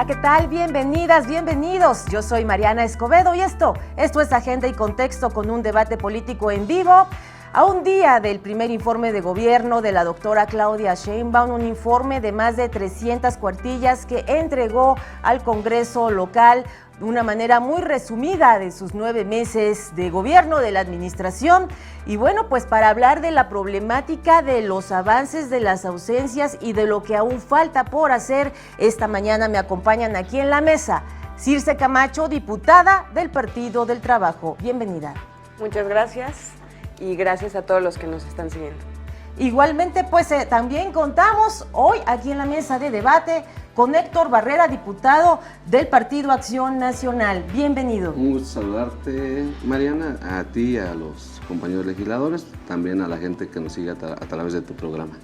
Hola, ¿qué tal? Bienvenidas, bienvenidos. Yo soy Mariana Escobedo y esto es Agenda y Contexto con un debate político en vivo. A un día del primer informe de gobierno de la doctora Claudia Sheinbaum, un informe de más de 300 cuartillas que entregó al Congreso local de una manera muy resumida de sus 9 meses de gobierno de la administración. Y bueno, pues para hablar de la problemática de los avances, de las ausencias y de lo que aún falta por hacer, esta mañana me acompañan aquí en la mesa Circe Camacho, diputada del Partido del Trabajo. Bienvenida. Muchas gracias. Y gracias a todos los que nos están siguiendo. Igualmente, pues también contamos hoy aquí en la mesa de debate con Héctor Barrera, diputado del Partido Acción Nacional. Bienvenido. Un gusto saludarte, Mariana, a ti, a los compañeros legisladores, también a la gente que nos sigue a través de tu programa.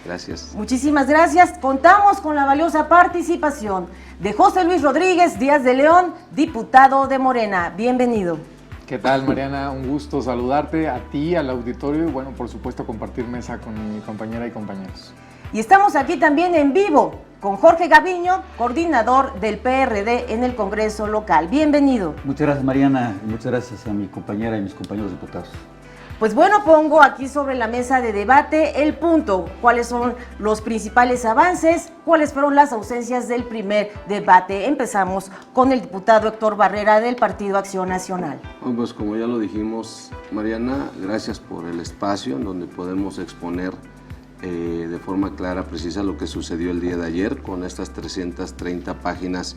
Gracias. Muchísimas gracias. Contamos con la valiosa participación de José Luis Rodríguez Díaz de León, diputado de Morena. Bienvenido. ¿Qué tal, Mariana? Un gusto saludarte a ti, al auditorio y, bueno, por supuesto, compartir mesa con mi compañera y compañeros. Y estamos aquí también en vivo con Jorge Gaviño, coordinador del PRD en el Congreso local. Bienvenido. Muchas gracias, Mariana, y muchas gracias a mi compañera y mis compañeros diputados. Pues bueno, pongo aquí sobre la mesa de debate el punto, cuáles son los principales avances, cuáles fueron las ausencias del primer debate. Empezamos con el diputado Héctor Barrera del Partido Acción Nacional. Bueno, pues como ya lo dijimos, Mariana, gracias por el espacio en donde podemos exponer de forma clara, precisa, lo que sucedió el día de ayer con estas 330 páginas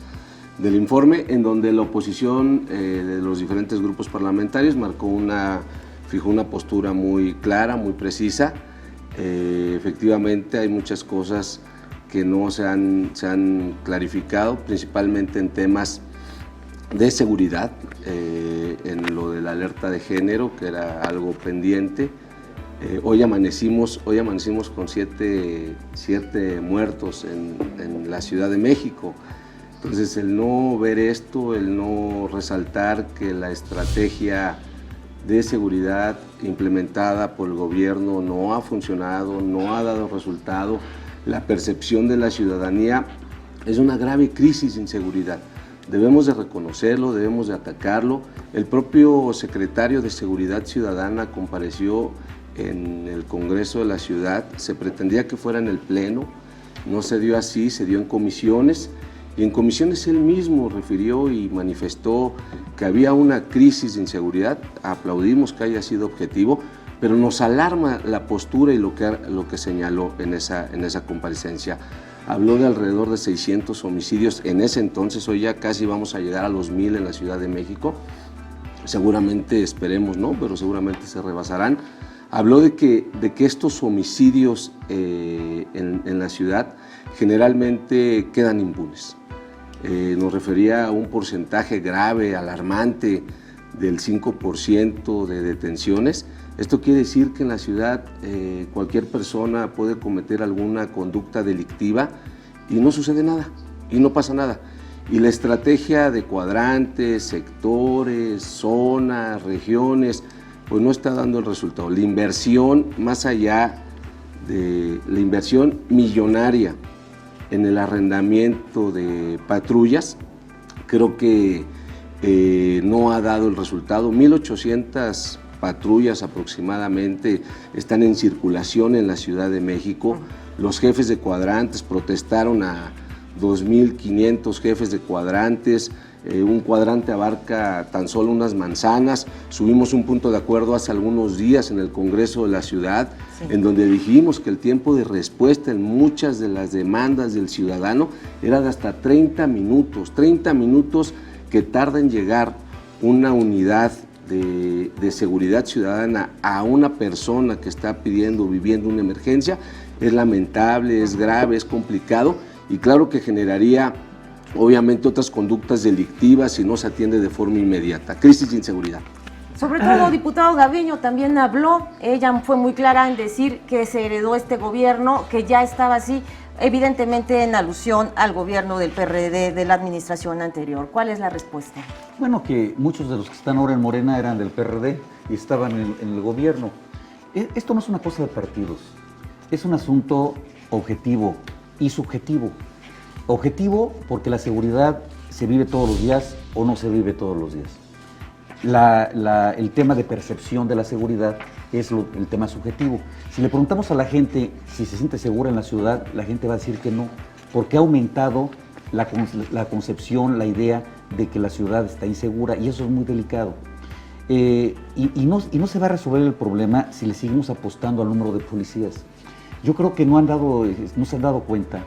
del informe, en donde la oposición de los diferentes grupos parlamentarios fijó una postura muy clara, muy precisa. Efectivamente hay muchas cosas que no se han clarificado, principalmente en temas de seguridad, en lo de la alerta de género, que era algo pendiente. Hoy amanecimos con siete muertos en la Ciudad de México. Entonces, el no ver esto, el no resaltar que la estrategia de seguridad implementada por el gobierno no ha funcionado, no ha dado resultado, la percepción de la ciudadanía es una grave crisis de inseguridad. Debemos de reconocerlo, debemos de atacarlo. El propio secretario de Seguridad Ciudadana compareció en el Congreso de la Ciudad, se pretendía que fuera en el Pleno, no se dio así, se dio en comisiones, y en comisiones él mismo refirió y manifestó que había una crisis de inseguridad. Aplaudimos que haya sido objetivo, pero nos alarma la postura y lo que señaló en esa comparecencia. Habló de alrededor de 600 homicidios en ese entonces, hoy ya casi vamos a llegar a los 1000 en la Ciudad de México. Seguramente, esperemos no, pero seguramente se rebasarán. Habló de que estos homicidios en la ciudad generalmente quedan impunes. Nos refería a un porcentaje grave, alarmante, del 5% de detenciones. Esto quiere decir que en la ciudad cualquier persona puede cometer alguna conducta delictiva y no sucede nada, y no pasa nada. Y la estrategia de cuadrantes, sectores, zonas, regiones, pues no está dando el resultado. La inversión, más allá de la inversión millonaria en el arrendamiento de patrullas, creo que no ha dado el resultado. 1,800 patrullas aproximadamente están en circulación en la Ciudad de México. Los jefes de cuadrantes protestaron a 2,500 jefes de cuadrantes. Un cuadrante abarca tan solo unas manzanas. Subimos un punto de acuerdo hace algunos días en el Congreso de la Ciudad, sí, en donde dijimos que el tiempo de respuesta en muchas de las demandas del ciudadano era de hasta 30 minutos que tarda en llegar una unidad de seguridad ciudadana a una persona que está viviendo una emergencia. Es lamentable, es grave, es complicado, y claro que generaría obviamente otras conductas delictivas si no se atiende de forma inmediata. Crisis de inseguridad. Sobre todo, diputado Gaviño también habló, ella fue muy clara en decir que se heredó este gobierno, que ya estaba así, evidentemente en alusión al gobierno del PRD de la administración anterior. ¿Cuál es la respuesta? Bueno, que muchos de los que están ahora en Morena eran del PRD y estaban en el gobierno. Esto no es una cosa de partidos, es un asunto objetivo y subjetivo. Objetivo, porque la seguridad se vive todos los días o no se vive todos los días. El tema de percepción de la seguridad es el tema subjetivo. Si le preguntamos a la gente si se siente segura en la ciudad, la gente va a decir que no, porque ha aumentado la concepción, la idea de que la ciudad está insegura, y eso es muy delicado. Y no se va a resolver el problema si le seguimos apostando al número de policías. Yo creo que no se han dado cuenta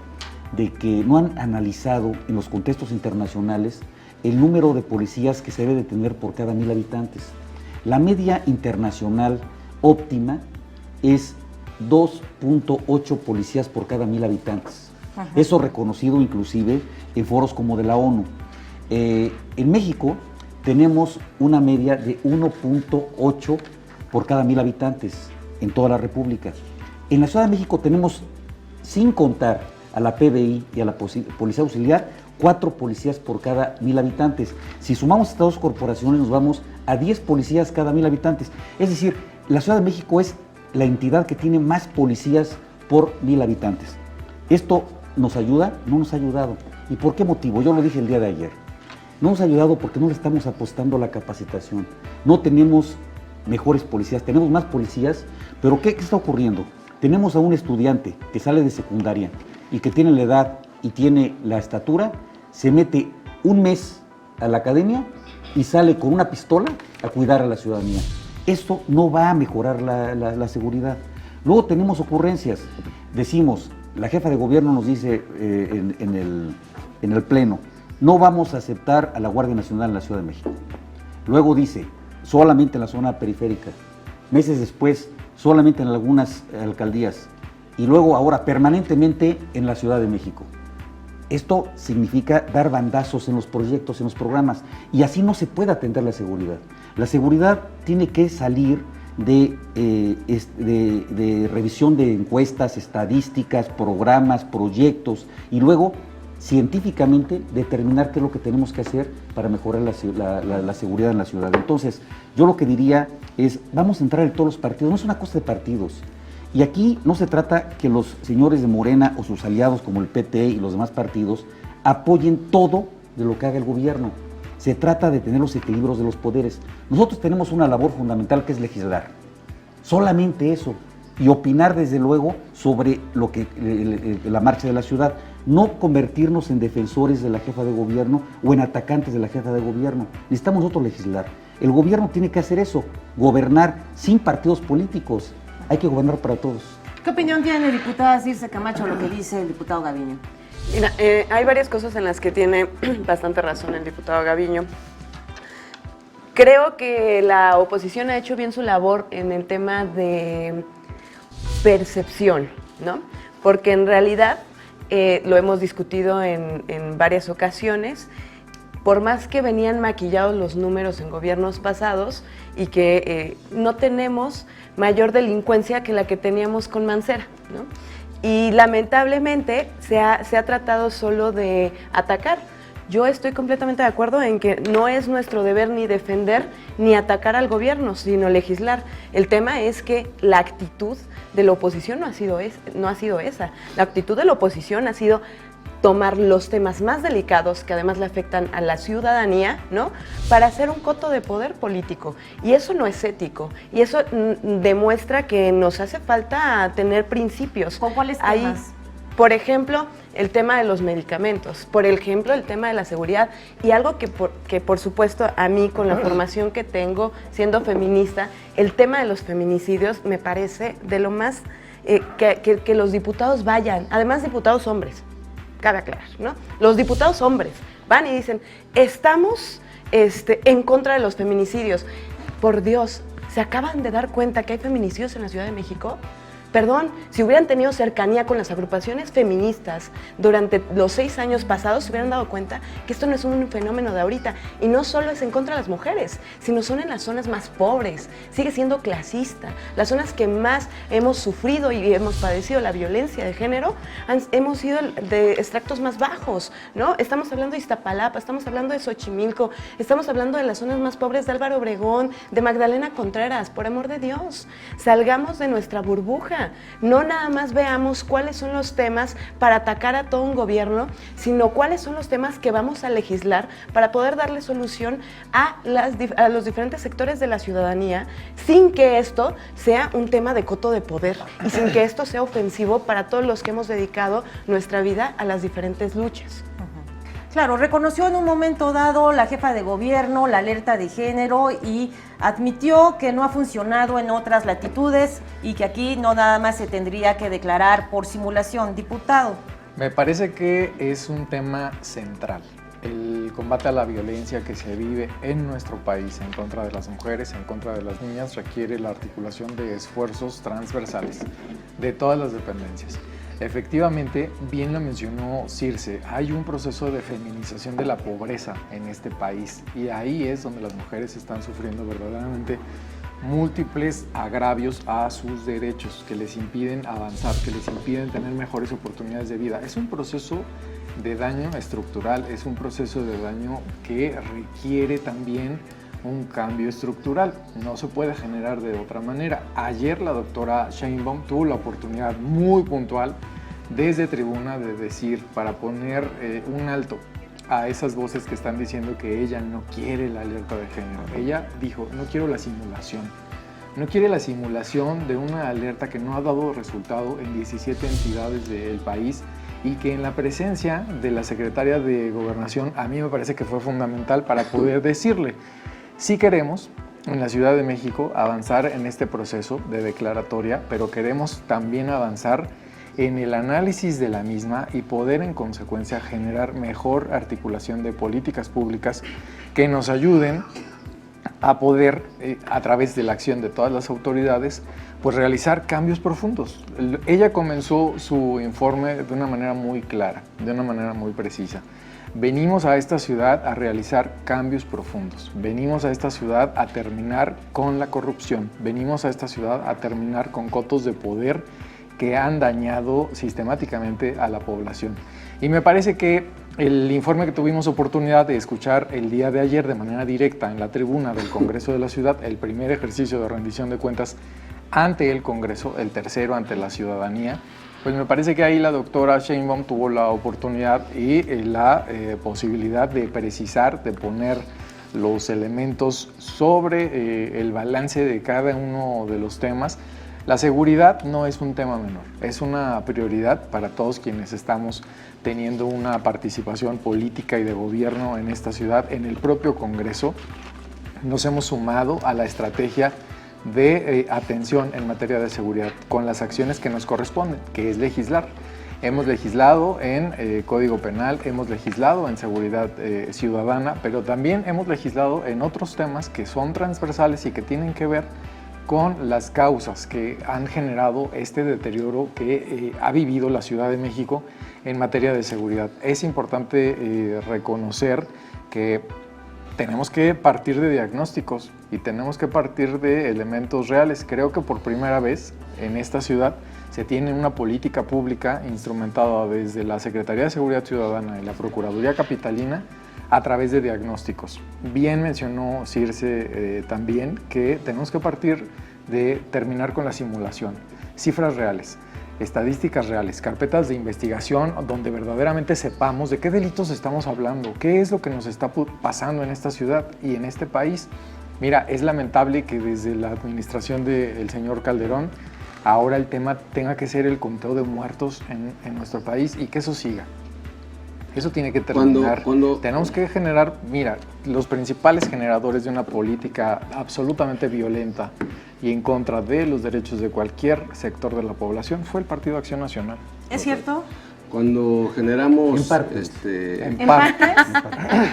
de que no han analizado en los contextos internacionales el número de policías que se debe de tener por cada 1000 habitantes. La media internacional óptima es 2.8 policías por cada 1000 habitantes. Ajá. Eso reconocido inclusive en foros como de la ONU. En México tenemos una media de 1.8 por cada 1000 habitantes en toda la República. En la Ciudad de México tenemos, sin contar a la PBI y a la Policía Auxiliar, 4 policías por cada 1000 habitantes. Si sumamos estas dos corporaciones, nos vamos a 10 policías cada 1000 habitantes. Es decir, la Ciudad de México es la entidad que tiene más policías por 1000 habitantes. ¿Esto nos ayuda? No nos ha ayudado. ¿Y por qué motivo? Yo lo dije el día de ayer. No nos ha ayudado porque no le estamos apostando a la capacitación. No tenemos mejores policías, tenemos más policías, pero ¿qué está ocurriendo? Tenemos a un estudiante que sale de secundaria y que tiene la edad y tiene la estatura, se mete un mes a la academia y sale con una pistola a cuidar a la ciudadanía. Esto no va a mejorar la seguridad. Luego tenemos ocurrencias. Decimos, la jefa de gobierno nos dice en el pleno, no vamos a aceptar a la Guardia Nacional en la Ciudad de México. Luego dice, solamente en la zona periférica. Meses después, solamente en algunas alcaldías. Y luego ahora permanentemente en la Ciudad de México. Esto significa dar bandazos en los proyectos, en los programas, y así no se puede atender la seguridad. La seguridad tiene que salir de revisión de encuestas, estadísticas, programas, proyectos, y luego científicamente determinar qué es lo que tenemos que hacer para mejorar la seguridad en la ciudad. Entonces, yo lo que diría es, vamos a entrar en todos los partidos, no es una cosa de partidos. Y aquí no se trata que los señores de Morena o sus aliados como el PT y los demás partidos apoyen todo de lo que haga el gobierno. Se trata de tener los equilibrios de los poderes. Nosotros tenemos una labor fundamental que es legislar. Solamente eso. Y opinar desde luego sobre la marcha de la ciudad. No convertirnos en defensores de la jefa de gobierno o en atacantes de la jefa de gobierno. Necesitamos nosotros legislar. El gobierno tiene que hacer eso, gobernar sin partidos políticos. Hay que gobernar para todos. ¿Qué opinión tiene, diputada Circe Camacho, lo que dice el diputado Gaviño? Mira, hay varias cosas en las que tiene bastante razón el diputado Gaviño. Creo que la oposición ha hecho bien su labor en el tema de percepción, ¿no? Porque en realidad, lo hemos discutido en varias ocasiones, por más que venían maquillados los números en gobiernos pasados y que no tenemos mayor delincuencia que la que teníamos con Mancera, ¿no? Y lamentablemente se ha tratado solo de atacar. Yo estoy completamente de acuerdo en que no es nuestro deber ni defender ni atacar al gobierno, sino legislar. El tema es que la actitud de la oposición no ha sido esa. La actitud de la oposición ha sido tomar los temas más delicados que además le afectan a la ciudadanía, ¿no? Para hacer un coto de poder político. Y eso no es ético. Y eso demuestra que nos hace falta tener principios. ¿Con cuáles temas? Por ejemplo, el tema de los medicamentos, por ejemplo, el tema de la seguridad, y algo que por supuesto a mí, con la formación que tengo, siendo feminista, el tema de los feminicidios me parece de lo más que los diputados vayan, además diputados hombres, cabe aclarar, ¿no? Los diputados hombres van y dicen, estamos en contra de los feminicidios. Por Dios, ¿se acaban de dar cuenta que hay feminicidios en la Ciudad de México? Perdón, si hubieran tenido cercanía con las agrupaciones feministas durante los 6 años pasados, se hubieran dado cuenta que esto no es un fenómeno de ahorita. Y no solo es en contra de las mujeres, sino son en las zonas más pobres. Sigue siendo clasista. Las zonas que más hemos sufrido y hemos padecido la violencia de género, hemos sido de extractos más bajos, ¿no? Estamos hablando de Iztapalapa, estamos hablando de Xochimilco, estamos hablando de las zonas más pobres de Álvaro Obregón, de Magdalena Contreras. Por amor de Dios, salgamos de nuestra burbuja. ciudadanía. No nada más veamos cuáles son los temas para atacar a todo un gobierno, sino cuáles son los temas que vamos a legislar para poder darle solución a los diferentes sectores de la ciudadanía, sin que esto sea un tema de coto de poder y sin que esto sea ofensivo para todos los que hemos dedicado nuestra vida a las diferentes luchas. Claro, reconoció en un momento dado la jefa de gobierno la alerta de género y admitió que no ha funcionado en otras latitudes y que aquí no nada más se tendría que declarar por simulación. Diputado. Me parece que es un tema central. El combate a la violencia que se vive en nuestro país en contra de las mujeres, en contra de las niñas, requiere la articulación de esfuerzos transversales de todas las dependencias. Efectivamente, bien lo mencionó Circe, hay un proceso de feminización de la pobreza en este país y ahí es donde las mujeres están sufriendo verdaderamente múltiples agravios a sus derechos que les impiden avanzar, que les impiden tener mejores oportunidades de vida. Es un proceso de daño estructural, es un proceso de daño que requiere también un cambio estructural, no se puede generar de otra manera. Ayer la doctora Sheinbaum tuvo la oportunidad muy puntual desde tribuna de decir, para poner un alto a esas voces que están diciendo que ella no quiere la alerta de género. Ella dijo, no quiero la simulación. No quiere la simulación de una alerta que no ha dado resultado en 17 entidades del país y que en la presencia de la secretaria de Gobernación a mí me parece que fue fundamental para poder decirle, sí queremos en la Ciudad de México avanzar en este proceso de declaratoria, pero queremos también avanzar en el análisis de la misma y poder en consecuencia generar mejor articulación de políticas públicas que nos ayuden a poder, a través de la acción de todas las autoridades, pues realizar cambios profundos. Ella comenzó su informe de una manera muy clara, de una manera muy precisa. Venimos a esta ciudad a realizar cambios profundos, venimos a esta ciudad a terminar con la corrupción, venimos a esta ciudad a terminar con cotos de poder que han dañado sistemáticamente a la población. Y me parece que el informe que tuvimos oportunidad de escuchar el día de ayer de manera directa en la tribuna del Congreso de la Ciudad, el primer ejercicio de rendición de cuentas ante el Congreso, el tercero ante la ciudadanía, pues me parece que ahí la doctora Sheinbaum tuvo la oportunidad y la posibilidad de precisar, de poner los elementos sobre el balance de cada uno de los temas. La seguridad no es un tema menor, es una prioridad para todos quienes estamos teniendo una participación política y de gobierno en esta ciudad. En el propio Congreso nos hemos sumado a la estrategia de atención en materia de seguridad con las acciones que nos corresponden, que es legislar. Hemos legislado en Código Penal, hemos legislado en seguridad ciudadana, pero también hemos legislado en otros temas que son transversales y que tienen que ver con las causas que han generado este deterioro que ha vivido la Ciudad de México en materia de seguridad. Es importante reconocer que tenemos que partir de diagnósticos y tenemos que partir de elementos reales. Creo que por primera vez en esta ciudad se tiene una política pública instrumentada desde la Secretaría de Seguridad Ciudadana y la Procuraduría Capitalina a través de diagnósticos. Bien mencionó Circe también que tenemos que partir de terminar con la simulación, cifras reales, estadísticas reales, carpetas de investigación donde verdaderamente sepamos de qué delitos estamos hablando, qué es lo que nos está pasando en esta ciudad y en este país. Mira, es lamentable que desde la administración del señor Calderón ahora el tema tenga que ser el conteo de muertos en nuestro país y que eso siga. Eso tiene que terminar. Tenemos que generar, mira, los principales generadores de una política absolutamente violenta y en contra de los derechos de cualquier sector de la población fue el Partido Acción Nacional. ¿Es cierto? Cuando generamos... En parte. ¿En partes?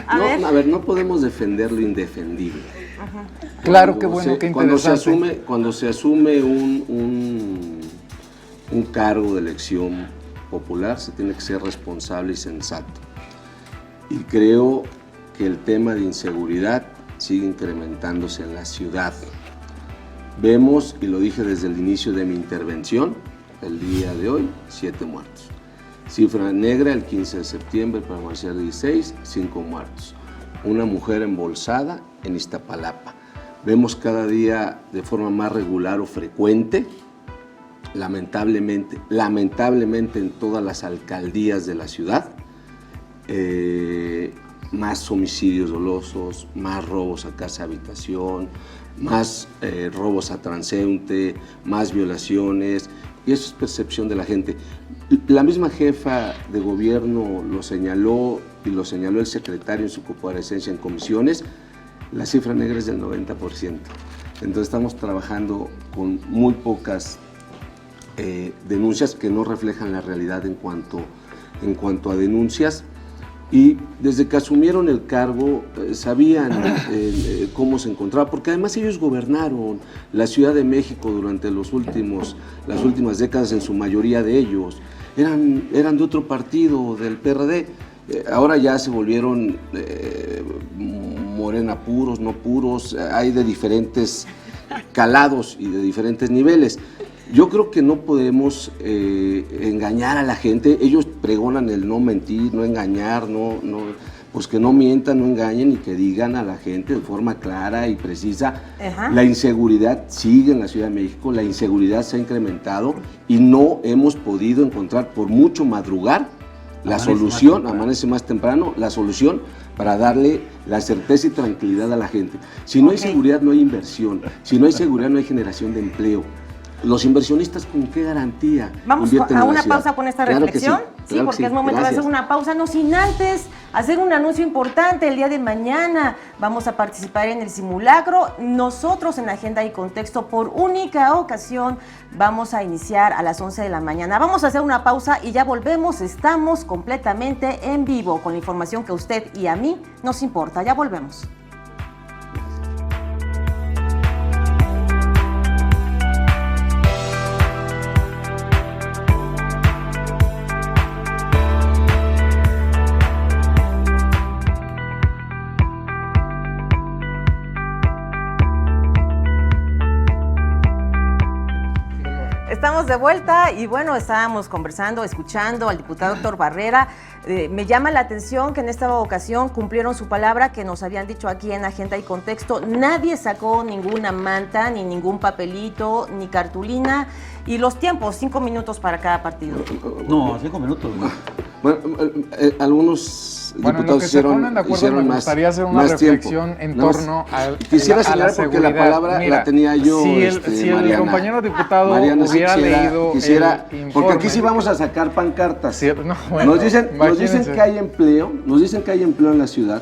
A ver, no podemos defender lo indefendible. Ajá. Claro, qué bueno, qué interesante. Cuando se asume un cargo de elección popular, se tiene que ser responsable y sensato. Y creo que el tema de inseguridad sigue incrementándose en la ciudad. Vemos, y lo dije desde el inicio de mi intervención, el día de hoy, 7 muertos. Cifra negra el 15 de septiembre para marchar 16, 5 muertos. Una mujer embolsada en Iztapalapa. Vemos cada día de forma más regular o frecuente lamentablemente en todas las alcaldías de la ciudad, más homicidios dolosos, más robos a casa habitación, más robos a transeúnte, más violaciones, y eso es percepción de la gente. La misma jefa de gobierno lo señaló, y lo señaló el secretario en su comparecencia en comisiones, la cifra negra es del 90%. Entonces estamos trabajando con muy pocas denuncias que no reflejan la realidad en cuanto a denuncias. Y desde que asumieron el cargo sabían cómo se encontraba, porque además ellos gobernaron la Ciudad de México durante las últimas décadas, en su mayoría de ellos. Eran de otro partido, del PRD. Ahora ya se volvieron Morena puros, no puros, hay de diferentes calados y de diferentes niveles. Yo creo que no podemos engañar a la gente. Ellos pregonan el no mentir, no engañar, pues que no mientan, no engañen y que digan a la gente de forma clara y precisa. Ajá. La inseguridad sigue en la Ciudad de México, la inseguridad se ha incrementado y no hemos podido encontrar, por mucho madrugar, la solución, amanece más temprano, la solución para darle la certeza y tranquilidad a la gente. Si no hay seguridad, no hay inversión. Si no hay seguridad, no hay generación de empleo. Los inversionistas, ¿con qué garantía? Vamos a una pausa con esta reflexión. Sí, porque es momento de hacer una pausa, no sin antes hacer un anuncio importante. El día de mañana vamos a participar en el simulacro. Nosotros en Agenda y Contexto, por única ocasión, vamos a iniciar a las 11 de la mañana. Vamos a hacer una pausa y ya volvemos. Estamos completamente en vivo con la información que a usted y a mí nos importa. Ya volvemos. Estamos de vuelta y bueno, estábamos conversando, escuchando al diputado Héctor Barrera. Me llama la atención que en esta ocasión cumplieron su palabra que nos habían dicho aquí en Agenda y Contexto. Nadie sacó ninguna manta, ni ningún papelito, ni cartulina. Y los tiempos, 5 minutos para cada partido. No, 5 minutos. No. Bueno, algunos diputados hicieron me gustaría hacer una reflexión en torno a quisiera la señalar porque la palabra la tenía yo, si el compañero diputado Mariana, hubiera leído el informe, porque aquí sí vamos a sacar pancartas. Sí, no, bueno, nos dicen que hay empleo, en la ciudad.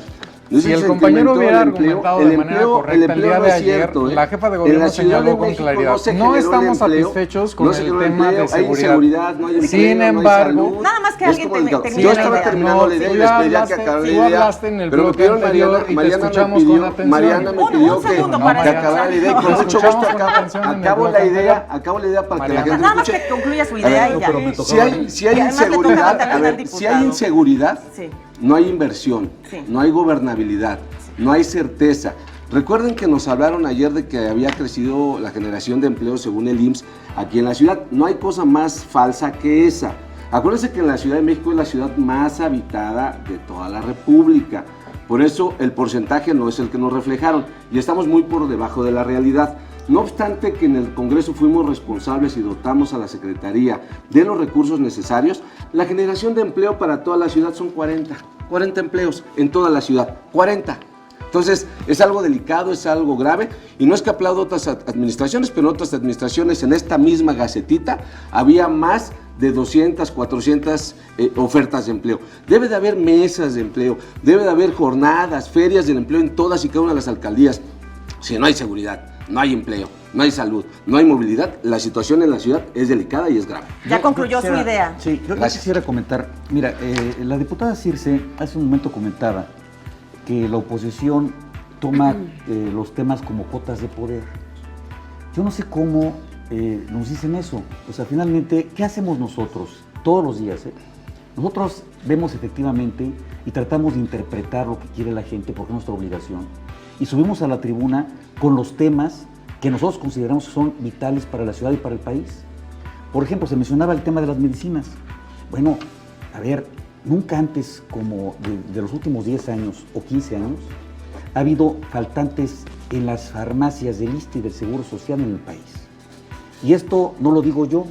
Si el compañero hubiera argumentado de manera correcta el día de ayer, la jefa de gobierno señaló con claridad, no estamos satisfechos con el tema de seguridad. Sin embargo, nada más que alguien yo estaba terminando la idea y les pedía que acabara la idea. Tú hablaste en el bloque anterior y te escuchamos con atención. Mariana me pidió que acabara la idea y con mucho gusto acabo la idea para que la gente nada más que concluya su idea y ya. Si hay inseguridad, no hay inversión, no hay gobernabilidad, no hay certeza. Recuerden que nos hablaron ayer de que había crecido la generación de empleo según el IMSS aquí en la ciudad. No hay cosa más falsa que esa. Acuérdense que en la Ciudad de México es la ciudad más habitada de toda la República. Por eso el porcentaje no es el que nos reflejaron y estamos muy por debajo de la realidad. No obstante que en el Congreso fuimos responsables y dotamos a la Secretaría de los recursos necesarios, la generación de empleo para toda la ciudad son 40 empleos en toda la ciudad, 40. Entonces es algo delicado, es algo grave y no es que aplaudo otras administraciones, pero en otras administraciones en esta misma gacetita había más de 200, 400 ofertas de empleo. Debe de haber mesas de empleo, debe de haber jornadas, ferias del empleo en todas y cada una de las alcaldías. Si no hay seguridad, no hay empleo, no hay salud, no hay movilidad, la situación en la ciudad es delicada y es grave. Ya concluyó su idea. Sí, yo quisiera comentar. Mira, la diputada Circe hace un momento comentaba que la oposición toma los temas como cotas de poder. Yo no sé cómo nos dicen eso. O sea, finalmente, ¿qué hacemos nosotros todos los días? Nosotros vemos efectivamente y tratamos de interpretar lo que quiere la gente porque es nuestra obligación. Y subimos a la tribuna con los temas que nosotros consideramos que son vitales para la ciudad y para el país. Por ejemplo, se mencionaba el tema de las medicinas. Bueno, a ver, nunca antes, como de los últimos 10 años o 15 años, ha habido faltantes en las farmacias del ISSSTE y del Seguro Social en el país. Y esto no lo digo yo,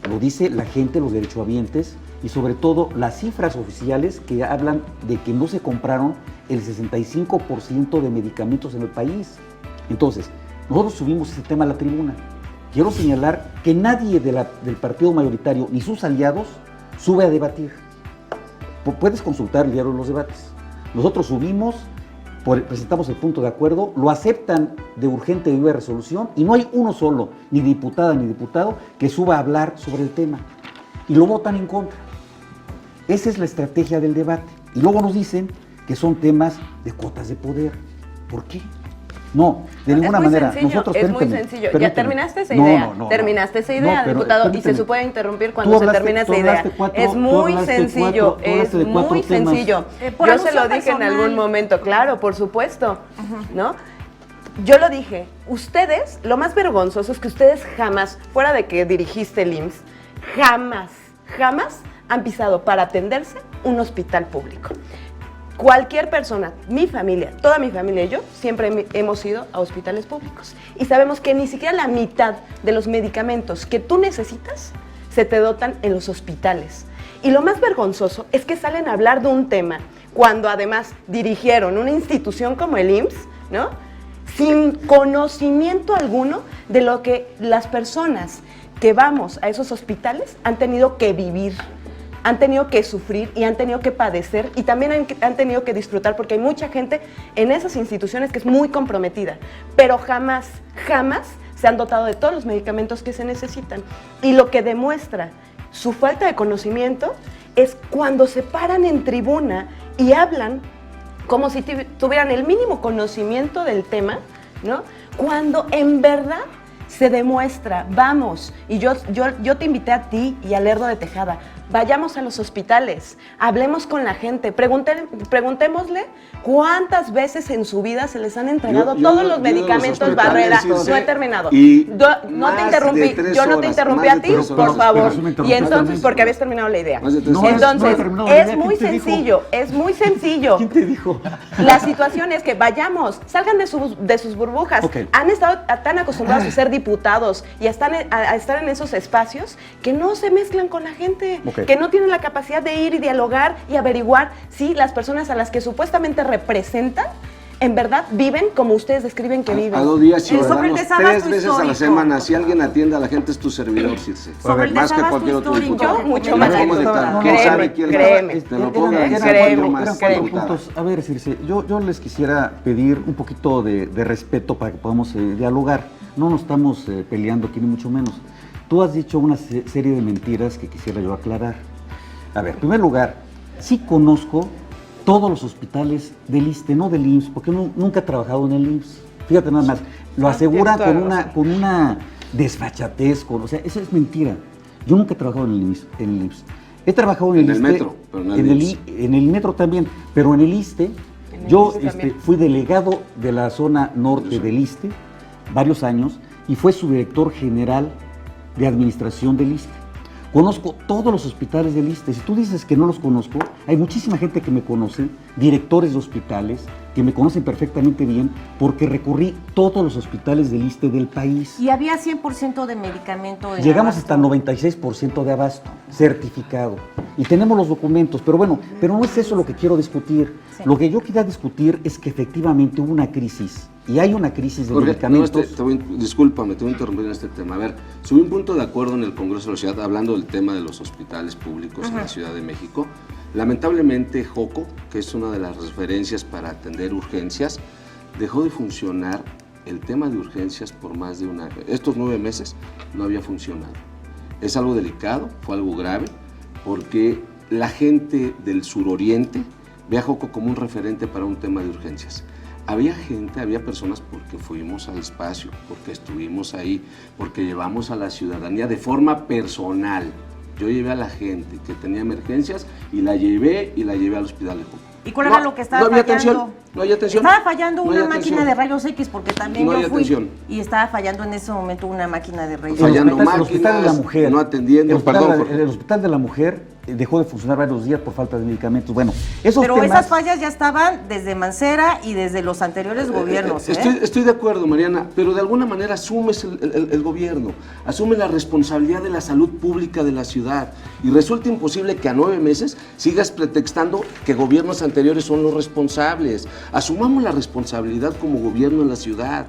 lo dice la gente, los derechohabientes, y sobre todo las cifras oficiales que hablan de que no se compraron el 65% de medicamentos en el país. Entonces, nosotros subimos ese tema a la tribuna. Quiero señalar que nadie del partido mayoritario, ni sus aliados, sube a debatir. Puedes consultar el diario de los debates. Nosotros subimos, presentamos el punto de acuerdo, lo aceptan de urgente y viva resolución y no hay uno solo, ni diputada ni diputado, que suba a hablar sobre el tema. Y lo votan en contra. Esa es la estrategia del debate. Y luego nos dicen que son temas de cuotas de poder. ¿Por qué? No, de ninguna manera. Nosotros, es muy sencillo. Ya terminaste esa idea. Terminaste esa idea, diputado, y se puede interrumpir cuando se termina esa idea. Es muy sencillo, es muy sencillo. Yo se lo dije en algún momento, claro, por supuesto, ¿no? Yo lo dije, ustedes, lo más vergonzoso es que ustedes jamás, fuera de que dirigiste el IMSS, jamás han pisado para atenderse un hospital público. Cualquier persona, mi familia, toda mi familia y yo, siempre hemos ido a hospitales públicos. Y sabemos que ni siquiera la mitad de los medicamentos que tú necesitas se te dotan en los hospitales. Y lo más vergonzoso es que salen a hablar de un tema cuando además dirigieron una institución como el IMSS, ¿no? Sin conocimiento alguno de lo que las personas que vamos a esos hospitales han tenido que vivir, han tenido que sufrir y han tenido que padecer y también han tenido que disfrutar, porque hay mucha gente en esas instituciones que es muy comprometida, pero jamás se han dotado de todos los medicamentos que se necesitan. Y lo que demuestra su falta de conocimiento es cuando se paran en tribuna y hablan como si tuvieran el mínimo conocimiento del tema, ¿no? Cuando en verdad se demuestra, vamos, y yo te invité a ti y a Lerdo de Tejada, vayamos a los hospitales, hablemos con la gente, preguntémosle cuántas veces en su vida se les han entregado todos los medicamentos Barrera. No he terminado. No te interrumpí, yo no te interrumpí a ti, por favor. Y entonces, porque habías terminado la idea. Entonces, es muy sencillo. ¿Quién te dijo? La situación es que vayamos, salgan de sus burbujas. Okay. Han estado tan acostumbrados a ser diputados y a estar en esos espacios que no se mezclan con la gente. Okay. Que no tienen la capacidad de ir y dialogar y averiguar si las personas a las que supuestamente representan en verdad viven como ustedes describen que viven. A 2 días ciudadanos, 3 veces a la semana. Si alguien atiende a la gente es tu servidor, Circe. Más que cualquier otro diputado. Yo mucho más que créeme. A ver, Circe, yo les quisiera pedir un poquito de respeto para que podamos dialogar. No nos estamos peleando aquí, ni mucho menos. Tú has dicho una serie de mentiras que quisiera yo aclarar. A ver, en primer lugar, sí conozco todos los hospitales del ISSSTE, no del IMSS, porque nunca he trabajado en el IMSS. Fíjate nada más, lo asegura con una desfachatez, o sea, eso es mentira. Yo nunca he trabajado en el IMSS. He trabajado en el ISSSTE, metro, pero no en el metro también, pero en el ISSSTE, yo fui delegado de la zona norte del ISSSTE varios años y fue subdirector general de administración del ISSSTE. Conozco todos los hospitales del ISSSTE. Si tú dices que no los conozco, hay muchísima gente que me conoce, directores de hospitales, que me conocen perfectamente bien, porque recorrí todos los hospitales del ISSSTE del país. ¿Y había 100% de medicamento en Llegamos abasto? hasta el 96% de abasto, certificado. Y tenemos los documentos, pero bueno, pero no es eso lo que quiero discutir. Sí. Lo que yo quería discutir es que efectivamente hubo una crisis. Y hay una crisis de medicamentos. Discúlpame, te voy a interrumpir en este tema. A ver, subí un punto de acuerdo en el Congreso de la Ciudad hablando del tema de los hospitales públicos en la Ciudad de México. Lamentablemente, JOCO, que es una de las referencias para atender urgencias, dejó de funcionar el tema de urgencias por más de un año. Estos 9 meses no había funcionado. Es algo delicado, fue algo grave, porque la gente del suroriente ve a JOCO como un referente para un tema de urgencias. Había personas porque fuimos al espacio, porque estuvimos ahí, porque llevamos a la ciudadanía de forma personal. Yo llevé a la gente que tenía emergencias y la llevé al hospital de JOCO. ¿Y cuál era lo que estaba fallando? No hay atención. Estaba fallando No hay una atención. máquina de rayos X porque también No hay yo fui atención. y estaba fallando en ese momento una máquina de rayos Fallando X. El hospital de la máquinas, mujer, no atendiendo, el hospital, perdón, Jorge. el hospital de la mujer dejó de funcionar varios días por falta de medicamentos. Bueno, esos Pero temas, esas fallas ya estaban desde Mancera y desde los anteriores gobiernos. Estoy de acuerdo, Mariana, pero de alguna manera asumes el gobierno, asume la responsabilidad de la salud pública de la ciudad y resulta imposible que a 9 meses sigas pretextando que gobiernos anteriores son los responsables. Asumamos la responsabilidad como gobierno en la ciudad.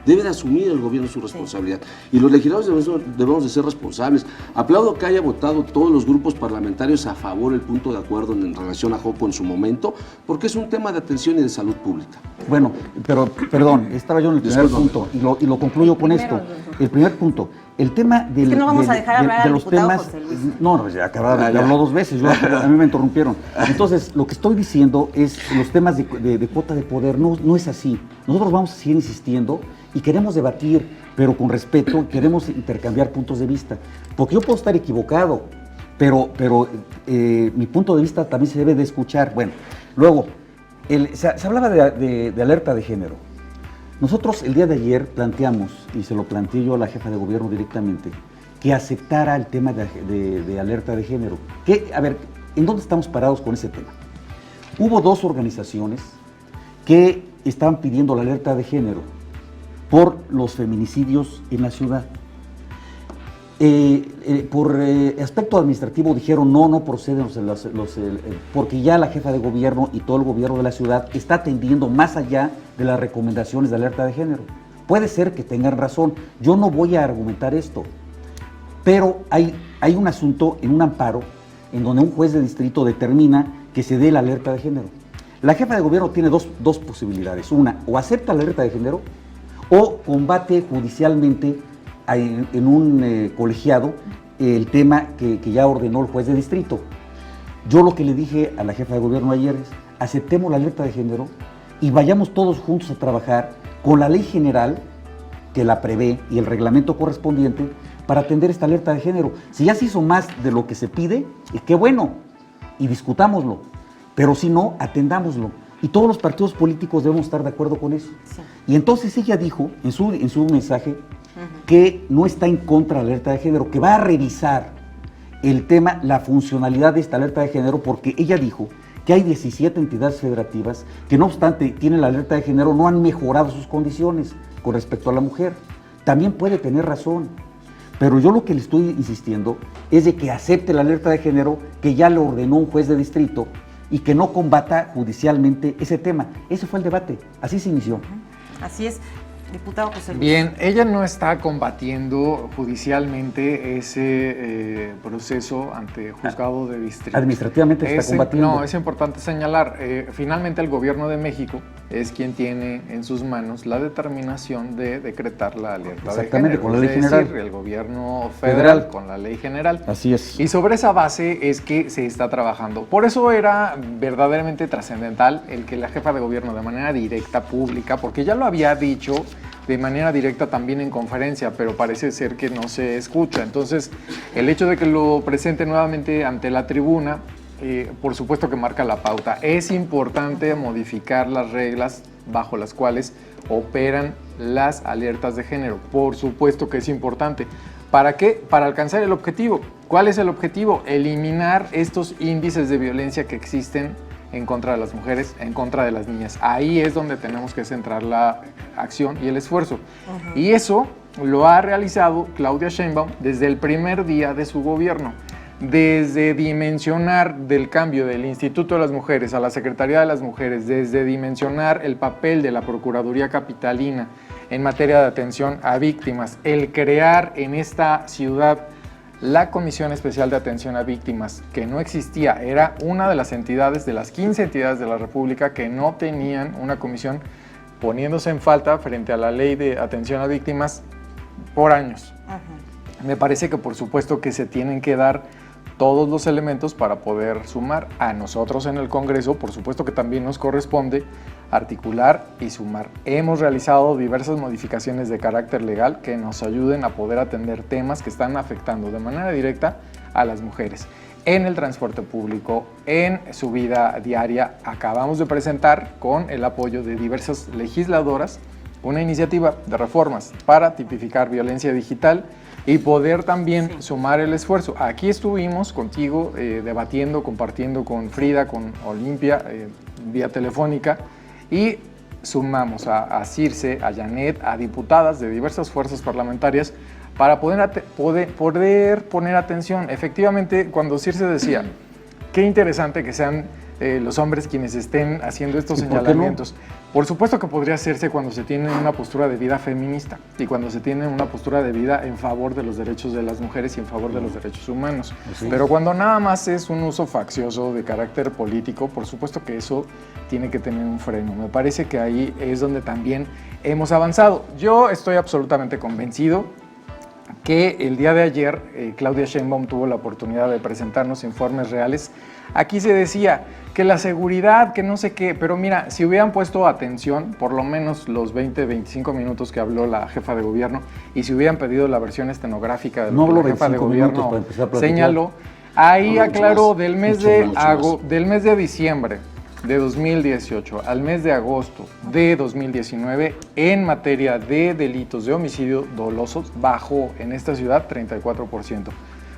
Debe de asumir el gobierno su responsabilidad. Y los legisladores debemos de ser responsables. Aplaudo que haya votado todos los grupos parlamentarios a favor el punto de acuerdo en relación a Jopo en su momento, porque es un tema de atención y de salud pública. bueno, pero perdón, estaba yo en el primer Discúlpame. punto y lo concluyo con esto. El primer punto, el tema del... Es que no vamos a dejar hablar al los diputado temas, José Luis. no, ya acababa, Ya. habló 2 veces, a mí me interrumpieron. Entonces, lo que estoy diciendo es, los temas de cuota de poder, no es así. Nosotros vamos a seguir insistiendo y queremos debatir, pero con respeto, queremos intercambiar puntos de vista. Porque yo puedo estar equivocado, pero mi punto de vista también se debe de escuchar. Bueno, luego, se hablaba de alerta de género. Nosotros el día de ayer planteamos, y se lo planteé yo a la jefa de gobierno directamente, que aceptara el tema de alerta de género. A ver, ¿en dónde estamos parados con ese tema? Hubo 2 organizaciones que estaban pidiendo la alerta de género por los feminicidios en la ciudad. Por aspecto administrativo dijeron no proceden porque ya la jefa de gobierno y todo el gobierno de la ciudad está atendiendo más allá de las recomendaciones de alerta de género. Puede ser que tengan razón, yo no voy a argumentar esto, pero hay un asunto en un amparo en donde un juez de distrito determina que se dé la alerta de género. La jefa de gobierno tiene dos posibilidades. Una, o acepta la alerta de género o combate judicialmente en un colegiado el tema que ya ordenó el juez de distrito. Yo lo que le dije a la jefa de gobierno ayer es, aceptemos la alerta de género y vayamos todos juntos a trabajar con la ley general que la prevé y el reglamento correspondiente para atender esta alerta de género. Si ya se hizo más de lo que se pide, qué bueno, y discutámoslo, pero si no, atendámoslo. Y todos los partidos políticos debemos estar de acuerdo con eso. Sí. Y entonces ella dijo en su mensaje que no está en contra de la alerta de género, que va a revisar el tema, la funcionalidad de esta alerta de género, porque ella dijo que hay 17 entidades federativas que no obstante tienen la alerta de género, no han mejorado sus condiciones con respecto a la mujer. También puede tener razón, pero yo lo que le estoy insistiendo es de que acepte la alerta de género que ya le ordenó un juez de distrito y que no combata judicialmente ese tema. Ese fue el debate, así se inició. Así es. Diputado José Luis. Bien, ella no está combatiendo judicialmente ese proceso ante juzgado de distrito. Administrativamente está combatiendo. No, es importante señalar, finalmente el gobierno de México es quien tiene en sus manos la determinación de decretar la alerta de género. Exactamente, con la ley general. Es decir, el gobierno federal con la ley general. Así es. Y sobre esa base es que se está trabajando. Por eso era verdaderamente trascendental el que la jefa de gobierno de manera directa, pública, porque ya lo había dicho de manera directa también en conferencia, pero parece ser que no se escucha. Entonces, el hecho de que lo presente nuevamente ante la tribuna, por supuesto que marca la pauta. Es importante modificar las reglas bajo las cuales operan las alertas de género. Por supuesto que es importante. ¿Para qué? Para alcanzar el objetivo. ¿Cuál es el objetivo? Eliminar estos índices de violencia que existen en contra de las mujeres, en contra de las niñas. Ahí es donde tenemos que centrar la acción y el esfuerzo. Y eso lo ha realizado Claudia Sheinbaum desde el primer día de su gobierno. Desde dimensionar del cambio del Instituto de las Mujeres a la Secretaría de las Mujeres, desde dimensionar el papel de la Procuraduría Capitalina en materia de atención a víctimas, el crear en esta ciudad la Comisión Especial de Atención a Víctimas, que no existía, era una de las entidades, de las 15 entidades de la República que no tenían una comisión, poniéndose en falta frente a la Ley de Atención a Víctimas por años. Me parece que por supuesto que se tienen que dar todos los elementos para poder sumar. A nosotros en el Congreso, por supuesto que también nos corresponde articular y sumar. Hemos realizado diversas modificaciones de carácter legal que nos ayuden a poder atender temas que están afectando de manera directa a las mujeres. en el transporte público, en su vida diaria. Acabamos de presentar, con el apoyo de diversas legisladoras, una iniciativa de reformas para tipificar violencia digital y poder también sumar el esfuerzo. Aquí estuvimos contigo debatiendo, compartiendo con Frida, con Olimpia, vía telefónica, y sumamos a Circe, a Janet, a diputadas de diversas fuerzas parlamentarias para poder poner atención. Efectivamente, cuando Circe decía, qué interesante que sean los hombres quienes estén haciendo estos señalamientos. Por supuesto que podría hacerse cuando se tiene una postura de vida feminista y cuando se tiene una postura de vida en favor de los derechos de las mujeres y en favor de los derechos humanos. Sí. Pero cuando nada más es un uso faccioso de carácter político, por supuesto que eso tiene que tener un freno. Me parece que ahí es donde también hemos avanzado. Yo estoy absolutamente convencido que el día de ayer Claudia Sheinbaum tuvo la oportunidad de presentarnos informes reales. Aquí se decía que la seguridad, que no sé qué, pero mira, si hubieran puesto atención, por lo menos los 20, 25 minutos que habló la jefa de gobierno, y si hubieran pedido la versión estenográfica de lo que la jefa de gobierno señaló, ahí aclaró del mes de diciembre de 2018 al mes de agosto de 2019, en materia de delitos de homicidio dolosos, bajó en esta ciudad 34%.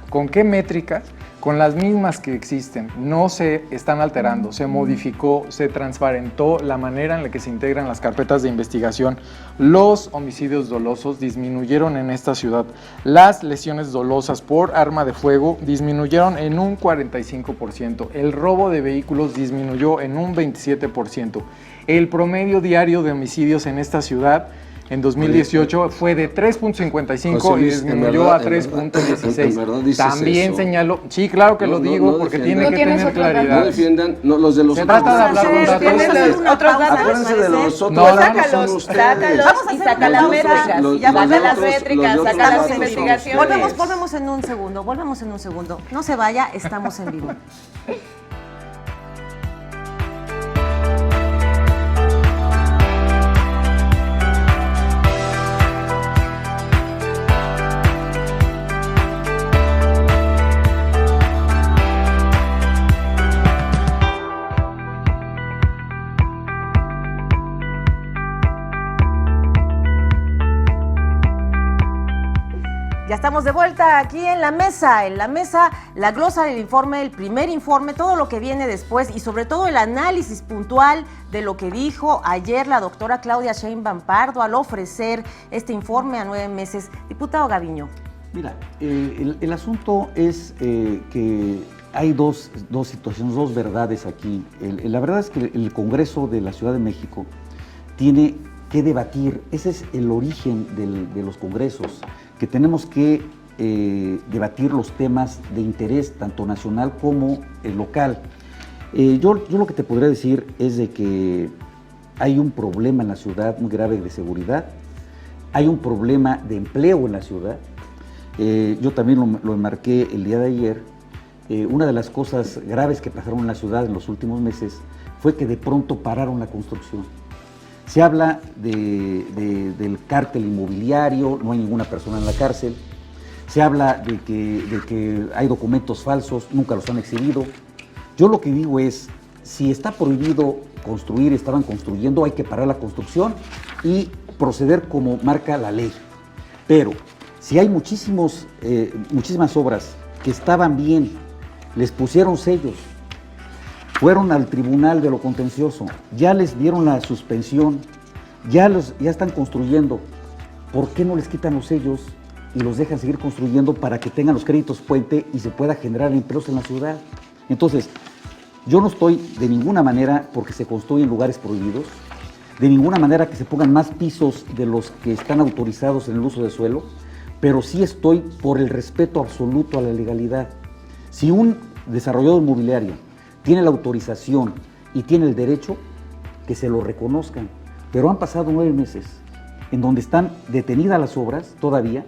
¿Con qué métricas? Con las mismas que existen, no se están alterando, se modificó, se transparentó la manera en la que se integran las carpetas de investigación. Los homicidios dolosos disminuyeron en esta ciudad, las lesiones dolosas por arma de fuego disminuyeron en un 45%, el robo de vehículos disminuyó en un 27%, el promedio diario de homicidios en esta ciudad en 2018 fue de 3.55 y disminuyó a 3.16. También señaló, sí, claro que lo digo, porque tiene que tener claridad. No defiendan, los de los otros. Se trata de hablar un rato. Acuérdense de los otros. Sácalos y saca las métricas. Saca las métricas, saca las investigaciones. Volvemos en un segundo. No se vaya, estamos en vivo. Ya estamos de vuelta aquí en la mesa, la glosa del informe, el primer informe, todo lo que viene después y sobre todo el análisis puntual de lo que dijo ayer la doctora Claudia Sheinbaum Pardo al ofrecer este informe a 9 meses. Diputado Gaviño. Mira, el asunto es que hay dos situaciones, dos verdades aquí. La verdad es que el Congreso de la Ciudad de México tiene que debatir, ese es el origen de los congresos, que tenemos que debatir los temas de interés tanto nacional como local. Yo lo que te podría decir es de que hay un problema en la ciudad muy grave de seguridad, hay un problema de empleo en la ciudad. Yo también lo enmarqué el día de ayer. Una de las cosas graves que pasaron en la ciudad en los últimos meses fue que de pronto pararon la construcción. Se habla del cártel inmobiliario, no hay ninguna persona en la cárcel. Se habla de que hay documentos falsos, nunca los han exhibido. Yo lo que digo es, si está prohibido construir, estaban construyendo, hay que parar la construcción y proceder como marca la ley. Pero si hay muchísimas obras que estaban bien, les pusieron sellos, fueron al tribunal de lo contencioso, ya les dieron la suspensión, ya están construyendo, ¿por qué no les quitan los sellos y los dejan seguir construyendo para que tengan los créditos puente y se pueda generar empleos en la ciudad? Entonces, yo no estoy de ninguna manera porque se construyen lugares prohibidos, de ninguna manera que se pongan más pisos de los que están autorizados en el uso de suelo, pero sí estoy por el respeto absoluto a la legalidad. Si un desarrollador inmobiliario tiene la autorización y tiene el derecho, que se lo reconozcan. Pero han pasado 9 meses en donde están detenidas las obras todavía,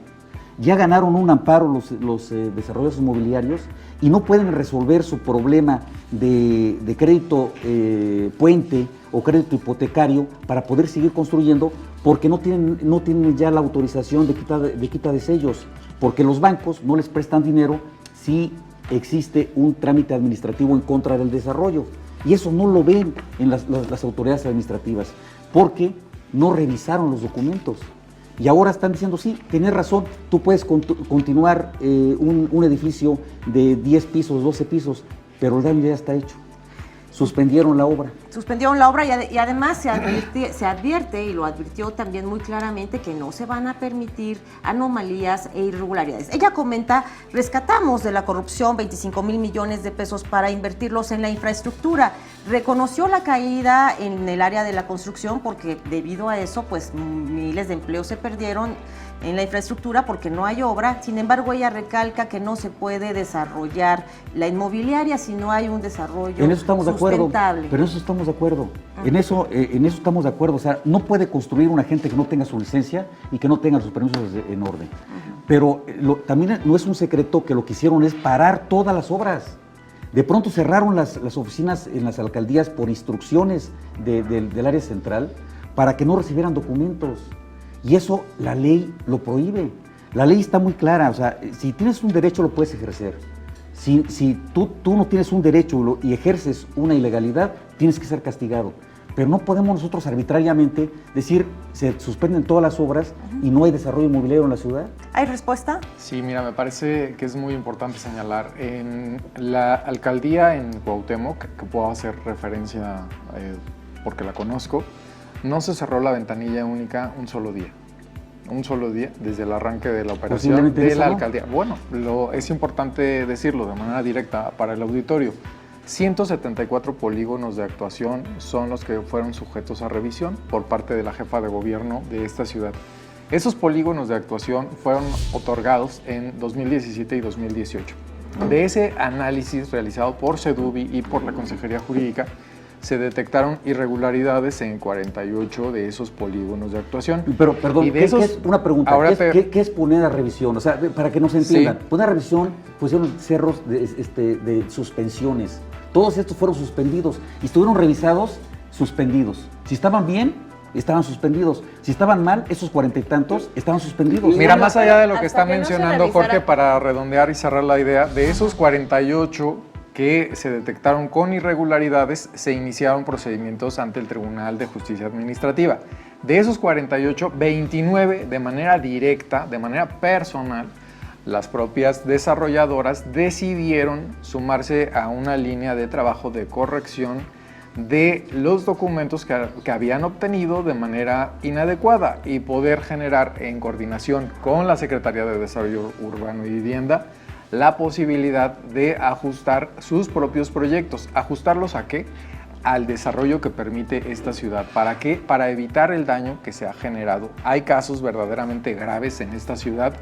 ya ganaron un amparo los desarrolladores inmobiliarios y no pueden resolver su problema de crédito puente o crédito hipotecario para poder seguir construyendo porque no tienen ya la autorización de quita de sellos, porque los bancos no les prestan dinero si existe un trámite administrativo en contra del desarrollo. Y eso no lo ven en las autoridades administrativas, porque no revisaron los documentos. Y ahora están diciendo, sí, tienes razón, tú puedes continuar un edificio de 10 pisos, 12 pisos, pero el daño ya está hecho. Suspendieron la obra. Suspendieron la obra y además se advierte, y lo advirtió también muy claramente, que no se van a permitir anomalías e irregularidades. Ella comenta, rescatamos de la corrupción 25,000 millones de pesos para invertirlos en la infraestructura. Reconoció la caída en el área de la construcción porque debido a eso, pues miles de empleos se perdieron en la infraestructura porque no hay obra. Sin embargo, ella recalca que no se puede desarrollar la inmobiliaria si no hay un desarrollo en eso estamos sustentable. De acuerdo, pero en eso estamos de acuerdo. En eso estamos de acuerdo. O sea, no puede construir una gente que no tenga su licencia y que no tenga sus permisos en orden. Pero también no es un secreto que lo que hicieron es parar todas las obras. De pronto cerraron las oficinas en las alcaldías por instrucciones del área central para que no recibieran documentos. Y eso la ley lo prohíbe. La ley está muy clara, o sea, si tienes un derecho lo puedes ejercer. Si tú no tienes un derecho y ejerces una ilegalidad, tienes que ser castigado. Pero no podemos nosotros arbitrariamente decir, se suspenden todas las obras y no hay desarrollo inmobiliario en la ciudad. ¿Hay respuesta? Sí, mira, me parece que es muy importante señalar. En la alcaldía en Cuauhtémoc, que puedo hacer referencia porque la conozco, no se cerró la ventanilla única un solo día desde el arranque de la operación de la alcaldía. Bueno, es importante decirlo de manera directa para el auditorio. 174 polígonos de actuación son los que fueron sujetos a revisión por parte de la jefa de gobierno de esta ciudad. Esos polígonos de actuación fueron otorgados en 2017 y 2018. De ese análisis realizado por SEDUBI y por la Consejería Jurídica, se detectaron irregularidades en 48 de esos polígonos de actuación. Pero, perdón, ¿qué es una pregunta? ¿Qué es poner a revisión? O sea, para que nos entiendan, sí. Poner a revisión pusieron cerros de suspensiones. Todos estos fueron suspendidos y estuvieron revisados, suspendidos. Si estaban bien, estaban suspendidos. Si estaban mal, esos 40 y tantos estaban suspendidos. Mira, más allá de lo que está mencionando Jorge, para redondear y cerrar la idea, de esos 48 que se detectaron con irregularidades, se iniciaron procedimientos ante el Tribunal de Justicia Administrativa. De esos 48, 29 de manera directa, de manera personal, las propias desarrolladoras decidieron sumarse a una línea de trabajo de corrección de los documentos que habían obtenido de manera inadecuada y poder generar, en coordinación con la Secretaría de Desarrollo Urbano y Vivienda, la posibilidad de ajustar sus propios proyectos. ¿Ajustarlos a qué? Al desarrollo que permite esta ciudad. ¿Para qué? Para evitar el daño que se ha generado. Hay casos verdaderamente graves en esta ciudad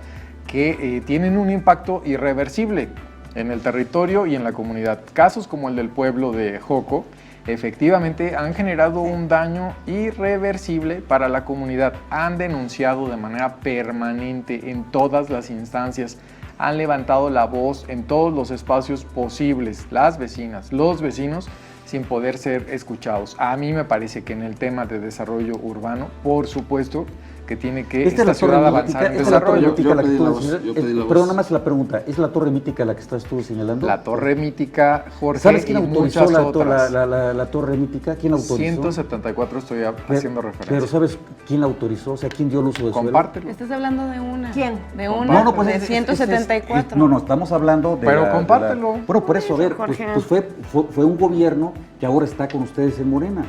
que tienen un impacto irreversible en el territorio y en la comunidad. Casos como el del pueblo de Joco, efectivamente han generado un daño irreversible para la comunidad. Han denunciado de manera permanente en todas las instancias, han levantado la voz en todos los espacios posibles, las vecinas, los vecinos, sin poder ser escuchados. A mí me parece que en el tema de desarrollo urbano, por supuesto, que tiene que esta ciudad avanzar en desarrollo. Pero nada más la pregunta, ¿es la torre mítica la que estás tú señalando? La torre mítica, Jorge, ¿sabes quién y autorizó muchas otras? La torre mítica? ¿Quién la autorizó? 174 estoy haciendo referencia. Pero ¿sabes quién la autorizó? O sea, ¿quién dio el uso de suelo? Compártelo. Estás hablando de una. ¿Quién? De una, no, pues de 174. No, estamos hablando de Pero compártelo. Bueno, por eso, a ver, pues fue un gobierno que ahora está con ustedes en Morena.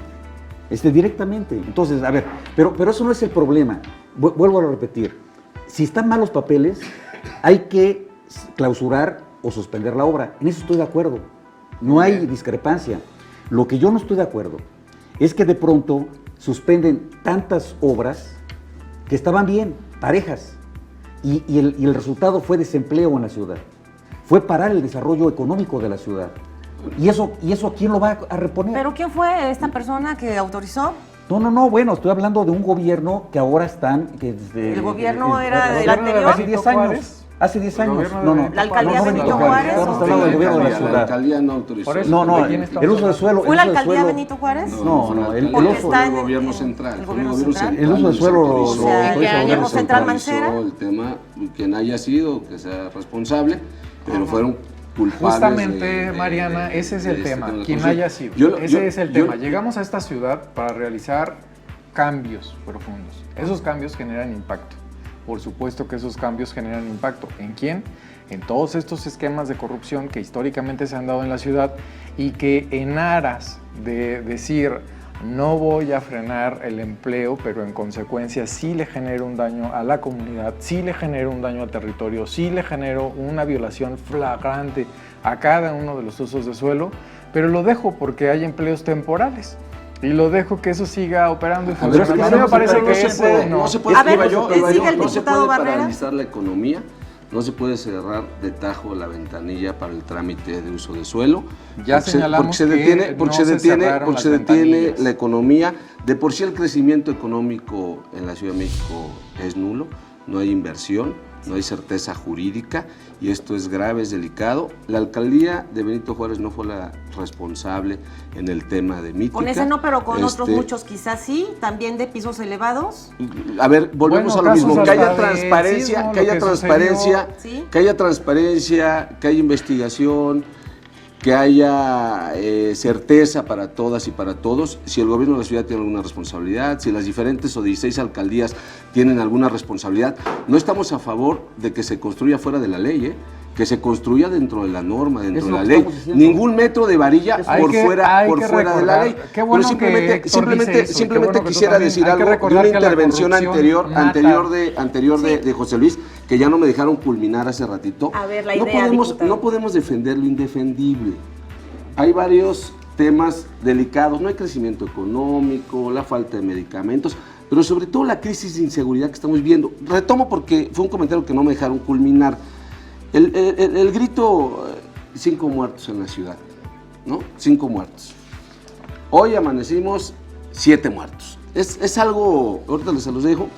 Directamente. Entonces, a ver, pero eso no es el problema. Vuelvo a repetir. Si están mal los papeles, hay que clausurar o suspender la obra. En eso estoy de acuerdo. No hay discrepancia. Lo que yo no estoy de acuerdo es que de pronto suspenden tantas obras que estaban bien, parejas, y el resultado fue desempleo en la ciudad. Fue parar el desarrollo económico de la ciudad. ¿Y eso quién lo va a reponer? ¿Pero quién fue esta persona que autorizó? No, bueno, estoy hablando de un gobierno que ahora están... ¿El gobierno era del anterior? Hace 10 años. Hace 10 años. No. ¿La alcaldía Benito Juárez? Estamos hablando del gobierno de la ciudad. La alcaldía no autorizó. No, el uso de suelo... ¿Fue la alcaldía Benito Juárez? No, el uso del gobierno central. El uso de suelo... ¿En qué año? ¿Central Mancera? El tema, quien haya sido, que sea responsable, pero fueron culpables. Justamente, Mariana, ese es el tema. Quien haya sido. Ese es el tema. Llegamos a esta ciudad para realizar cambios profundos. Esos cambios generan impacto. Por supuesto que esos cambios generan impacto. ¿En quién? En todos estos esquemas de corrupción que históricamente se han dado en la ciudad y que en aras de decir no voy a frenar el empleo, pero en consecuencia sí le genero un daño a la comunidad, sí le genero un daño al territorio, sí le genero una violación flagrante a cada uno de los usos de suelo, pero lo dejo porque hay empleos temporales. Y lo dejo que eso siga operando y funcionando. A mí me parece que eso no se puede, a ver, no se puede paralizar la economía, no se puede cerrar de tajo la ventanilla para el trámite de uso de suelo. Ya señalamos porque se detiene la economía. De por sí el crecimiento económico en la Ciudad de México es nulo, no hay inversión, no hay certeza jurídica y esto es grave, es delicado. La alcaldía de Benito Juárez no fue la responsable en el tema de Mítica. Con ese no, pero con otros muchos quizás sí, también de pisos elevados. A ver, volvemos a lo mismo, que haya transparencia, que haya transparencia, ¿sí? Que haya transparencia, que haya investigación, que haya certeza para todas y para todos. Si el gobierno de la ciudad tiene alguna responsabilidad, si las diferentes o 16 alcaldías tienen alguna responsabilidad, no estamos a favor de que se construya fuera de la ley, que se construya dentro de la norma, dentro de la ley. Ningún metro de varilla por fuera de la ley. Bueno, pero simplemente quisiera decir algo de una intervención anterior de José Luis, que ya no me dejaron culminar hace ratito. A ver, la idea, no podemos defender lo indefendible. Hay varios temas delicados, no hay crecimiento económico, la falta de medicamentos, pero sobre todo la crisis de inseguridad que estamos viendo. Retomo porque fue un comentario que no me dejaron culminar. El grito, 5 muertos en la ciudad, ¿no? 5 muertos. Hoy amanecimos 7 muertos. Es algo, ahorita se los dejo,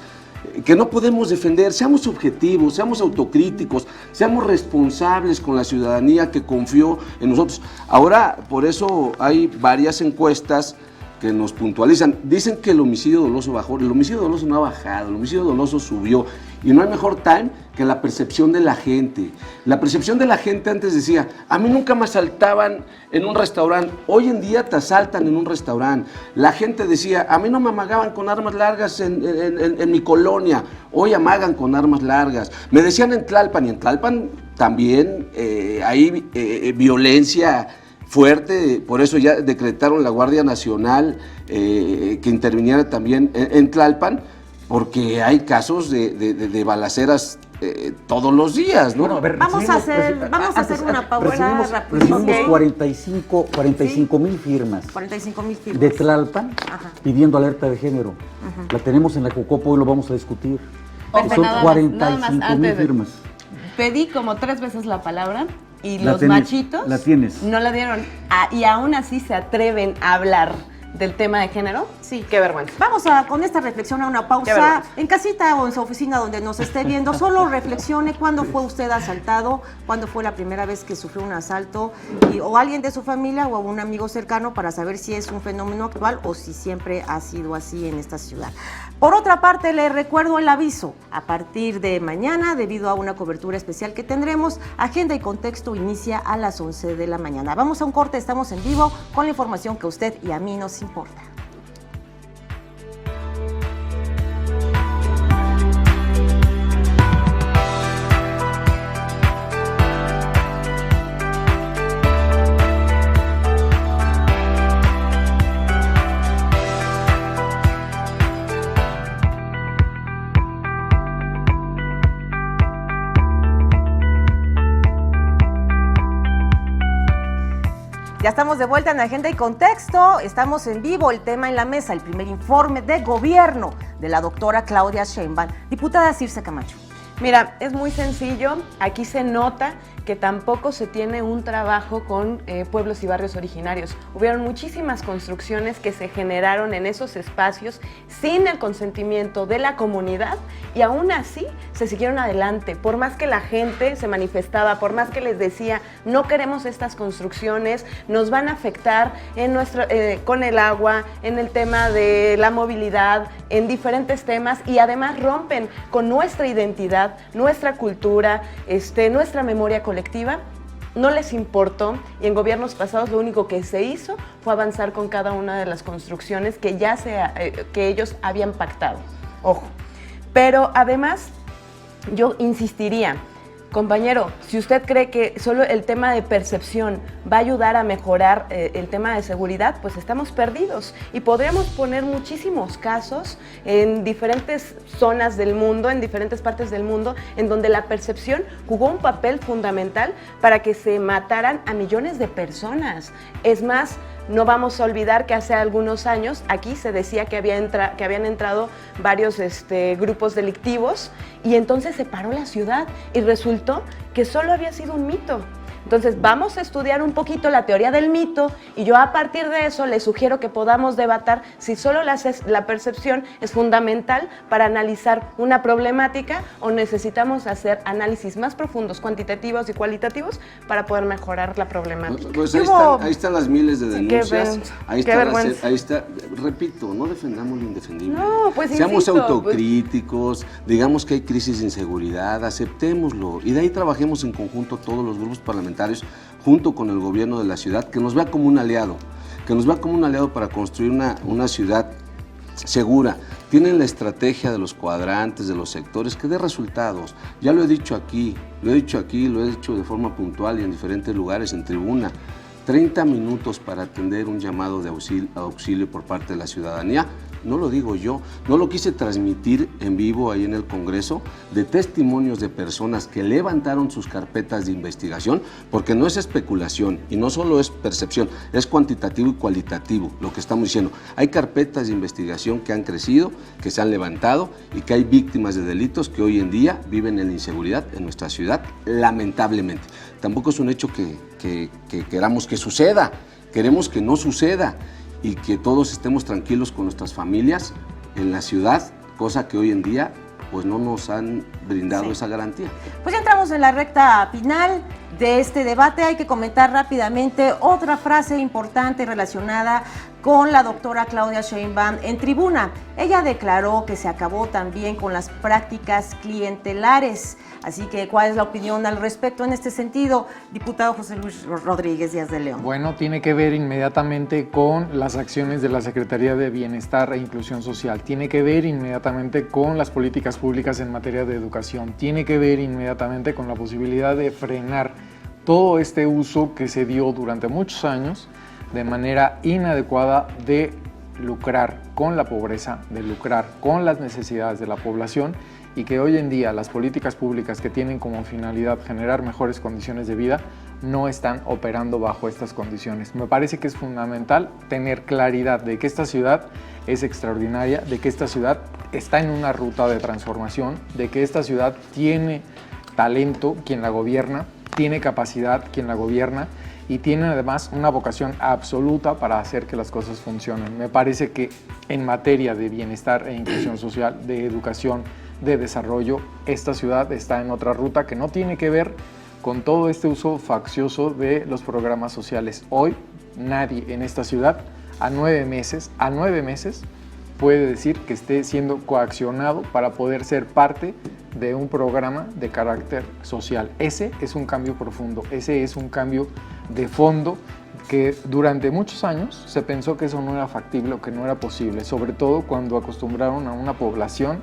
que no podemos defender. Seamos objetivos, seamos autocríticos, seamos responsables con la ciudadanía que confió en nosotros. Ahora, por eso hay varias encuestas que nos puntualizan. Dicen que el homicidio doloso bajó. El homicidio doloso no ha bajado, el homicidio doloso subió. Y no hay mejor time que la percepción de la gente. La percepción de la gente antes decía, a mí nunca me asaltaban en un restaurante. Hoy en día te asaltan en un restaurante. La gente decía, a mí no me amagaban con armas largas en mi colonia. Hoy amagan con armas largas. Me decían en Tlalpan, y en Tlalpan también hay violencia fuerte, por eso ya decretaron la Guardia Nacional que interviniera también en Tlalpan, porque hay casos de balaceras todos los días, ¿no? Bueno, a ver, vamos a hacer una pausa. Recibimos 45,000 firmas. 45,000 firmas. De Tlalpan, pidiendo alerta de género. La tenemos en la Cocopo y lo vamos a discutir. Son 45,000 firmas. Pedí como 3 veces la palabra. Y los machitos no la dieron. Y aún así se atreven a hablar del tema de género. Sí. Qué vergüenza. Vamos con esta reflexión a una pausa. En casita o en su oficina donde nos esté viendo, solo reflexione cuándo fue usted asaltado, cuándo fue la primera vez que sufrió un asalto, o alguien de su familia o un amigo cercano, para saber si es un fenómeno actual o si siempre ha sido así en esta ciudad. Por otra parte, le recuerdo el aviso. A partir de mañana, debido a una cobertura especial que tendremos, Agenda y Contexto inicia a las 11 de la mañana. Vamos a un corte, estamos en vivo con la información que a usted y a mí nos importa. Ya estamos de vuelta en Agenda y Contexto, estamos en vivo, el tema en la mesa, el primer informe de gobierno de la doctora Claudia Sheinbaum. Diputada Circe Camacho. Mira, es muy sencillo, aquí se nota que tampoco se tiene un trabajo con pueblos y barrios originarios. Hubieron muchísimas construcciones que se generaron en esos espacios sin el consentimiento de la comunidad y aún así se siguieron adelante. Por más que la gente se manifestaba, por más que les decía, no queremos estas construcciones, nos van a afectar en con el agua, en el tema de la movilidad, en diferentes temas y además rompen con nuestra identidad, nuestra cultura, nuestra memoria colectiva, no les importó, y en gobiernos pasados lo único que se hizo fue avanzar con cada una de las construcciones que que ellos habían pactado. Ojo. Pero además, yo insistiría, compañero, si usted cree que solo el tema de percepción va a ayudar a mejorar el tema de seguridad, pues estamos perdidos. Y podríamos poner muchísimos casos en diferentes zonas del mundo, en diferentes partes del mundo, en donde la percepción jugó un papel fundamental para que se mataran a millones de personas. Es más, no vamos a olvidar que hace algunos años aquí se decía que habían entrado varios grupos delictivos y entonces se paró la ciudad y resultó que solo había sido un mito. Entonces vamos a estudiar un poquito la teoría del mito y yo a partir de eso les sugiero que podamos debatir si solo la percepción es fundamental para analizar una problemática o necesitamos hacer análisis más profundos, cuantitativos y cualitativos para poder mejorar la problemática. Pues ahí están las miles de denuncias, ahí está, repito, no defendamos lo indefendible. No, pues seamos insisto, autocríticos, digamos que hay crisis de inseguridad, aceptémoslo y de ahí trabajemos en conjunto todos los grupos parlamentarios junto con el gobierno de la ciudad, que nos vea como un aliado, para construir una ciudad segura. Tienen la estrategia de los cuadrantes, de los sectores, que dé resultados. Ya lo he dicho aquí, lo he dicho de forma puntual y en diferentes lugares, en tribuna. 30 minutos para atender un llamado de auxilio por parte de la ciudadanía. No lo digo yo, no lo quise transmitir en vivo ahí en el Congreso, de testimonios de personas que levantaron sus carpetas de investigación, porque no es especulación y no solo es percepción, es cuantitativo y cualitativo lo que estamos diciendo. Hay carpetas de investigación que han crecido, que se han levantado y que hay víctimas de delitos que hoy en día viven en la inseguridad en nuestra ciudad, lamentablemente. Tampoco es un hecho que queramos que suceda, queremos que no suceda y que todos estemos tranquilos con nuestras familias en la ciudad, cosa que hoy en día pues no nos han brindado esa garantía. Pues ya entramos en la recta final de este debate. Hay que comentar rápidamente otra frase importante relacionada con la doctora Claudia Sheinbaum en tribuna. Ella declaró que se acabó también con las prácticas clientelares. Así que, ¿cuál es la opinión al respecto en este sentido, diputado José Luis Rodríguez Díaz de León? Bueno, tiene que ver inmediatamente con las acciones de la Secretaría de Bienestar e Inclusión Social, tiene que ver inmediatamente con las políticas públicas en materia de educación, tiene que ver inmediatamente con la posibilidad de frenar todo este uso que se dio durante muchos años de manera inadecuada de lucrar con la pobreza, de lucrar con las necesidades de la población, y que hoy en día las políticas públicas que tienen como finalidad generar mejores condiciones de vida no están operando bajo estas condiciones. Me parece que es fundamental tener claridad de que esta ciudad es extraordinaria, de que esta ciudad está en una ruta de transformación, de que esta ciudad tiene talento quien la gobierna, tiene capacidad quien la gobierna y tiene además una vocación absoluta para hacer que las cosas funcionen. Me parece que en materia de bienestar e inclusión social, de educación, de desarrollo, esta ciudad está en otra ruta que no tiene que ver con todo este uso faccioso de los programas sociales. Hoy nadie en esta ciudad a 9 meses puede decir que esté siendo coaccionado para poder ser parte de un programa de carácter social. Ese es un cambio profundo, ese es un cambio de fondo que durante muchos años se pensó que eso no era factible o que no era posible, sobre todo cuando acostumbraron a una población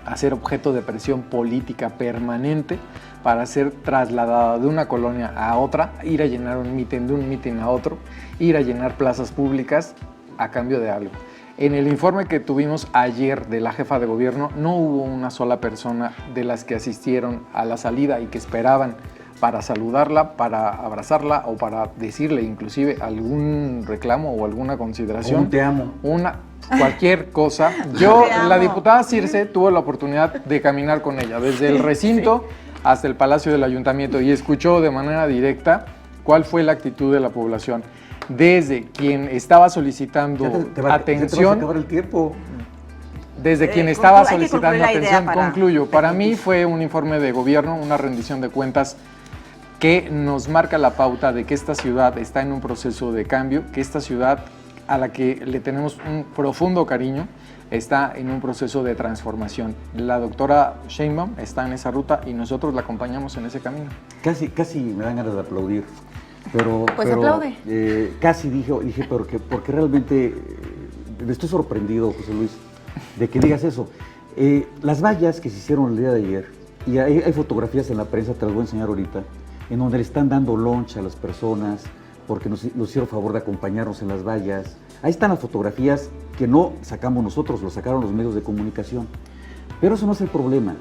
a ser objeto de presión política permanente para ser trasladada de una colonia a otra, ir a llenar un mitin, de un mitin a otro, ir a llenar plazas públicas a cambio de algo. En el informe que tuvimos ayer de la jefa de gobierno no hubo una sola persona de las que asistieron a la salida y que esperaban para saludarla, para abrazarla o para decirle inclusive algún reclamo o alguna consideración. Un te amo. Cualquier cosa. Yo, la diputada Circe, tuvo la oportunidad de caminar con ella desde el recinto hasta el Palacio del Ayuntamiento y escuchó de manera directa cuál fue la actitud de la población. Desde quien estaba solicitando atención. Ya te vas a acabar el tiempo. Desde quien estaba solicitando atención, concluyo. Para mí fue un informe de gobierno, una rendición de cuentas que nos marca la pauta de que esta ciudad está en un proceso de cambio, que esta ciudad a la que le tenemos un profundo cariño, está en un proceso de transformación. La doctora Sheinbaum está en esa ruta y nosotros la acompañamos en ese camino. Casi me dan ganas de aplaudir, pero... Pues aplaude. Casi dije, porque realmente me estoy sorprendido, José Luis, de que digas eso. Las vallas que se hicieron el día de ayer, y hay fotografías en la prensa, te las voy a enseñar ahorita, en donde le están dando lunch a las personas, porque nos hicieron favor de acompañarnos en las vallas. Ahí están las fotografías que no sacamos nosotros, lo sacaron los medios de comunicación. Pero eso no es el problema,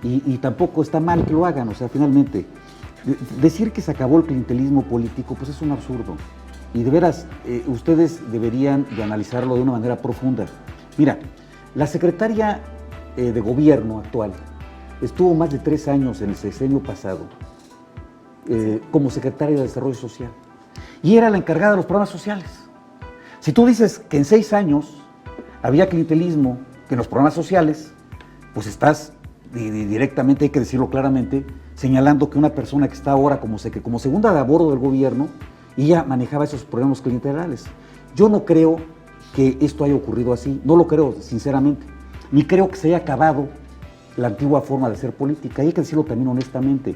y tampoco está mal que lo hagan, o sea, finalmente, decir que se acabó el clientelismo político, pues es un absurdo. Y de veras, ustedes deberían de analizarlo de una manera profunda. Mira, la secretaria de gobierno actual estuvo más de 3 años en el sexenio pasado como secretaria de Desarrollo Social y era la encargada de los programas sociales. Si tú dices que en 6 años había clientelismo en los programas sociales, pues estás directamente, hay que decirlo claramente, señalando que una persona que está ahora como segunda de a bordo del gobierno y ya manejaba esos problemas clientelares. Yo no creo que esto haya ocurrido así, no lo creo, sinceramente, ni creo que se haya acabado la antigua forma de hacer política, y hay que decirlo también honestamente.